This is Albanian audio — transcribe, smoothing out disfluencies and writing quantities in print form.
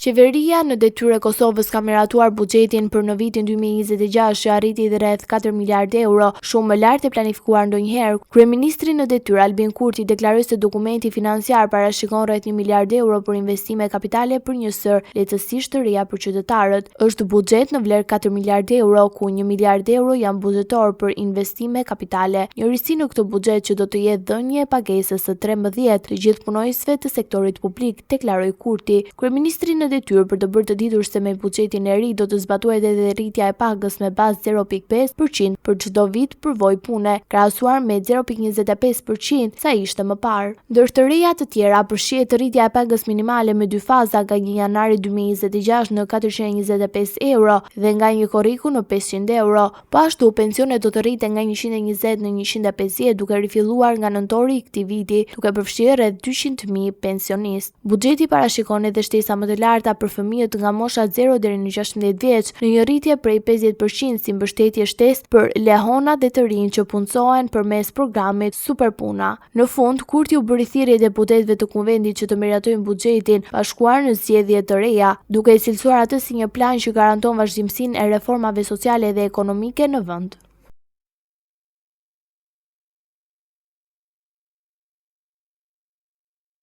Qeveria në detyrë e Kosovës ka miratuar buxhetin për në vitin 2026 që arriti rreth 4 miliardë euro, shumë më lart e planifikuar ndonjëherë. Kryeministri në detyrë Albin Kurti deklaroi se dokumenti financiar parashikon rreth 1 miliard euro për investime kapitale për një sër lehtësisht të reja për qytetarët. Është buxhet në vlerë 4 miliardë euro, ku 1 miliard euro janë buxhetor për investime kapitale. Njërisi në këtë buxhet që do të jetë dhënje e pagesës së 13 të gjithë punojësve të sektorit publik, deklaroi Kurti. Kryeministri në detyrë për të bërë të ditur se me buxhetin e ri do të zbatohet edhe rritja e pagës me bazë 0.5% për çdo vit përvojë pune, krahasuar me 0.25% sa ishte më parë. Ndër të reja të tjera përfshihet rritja e pagës minimale me 2 faza nga 1 janari 2026 në 425 euro dhe nga një korriku në 500 euro. Po ashtu pensionet do të rriten nga 120 në 150 duke rifilluar nga nëntori i këtij viti, duke përfshirë rreth 200.000 pensionistë. Buxheti parashikon edhe shtesa më të larta për fëmijët nga mosha 0 deri në 16 vjeç në një rritje prej 50% si mbështetje shtesë për lehona dhe të rinj që punësohen përmes programit Superpuna. Në fund, Kurti u bëri thirrje deputetëve të Kuvendit që të miratojnë buxhetin bashkuar në zgjedhje të reja, duke e cilësuar atë si një plan që garanton vazhdimsinë e reformave sociale dhe ekonomike në vend.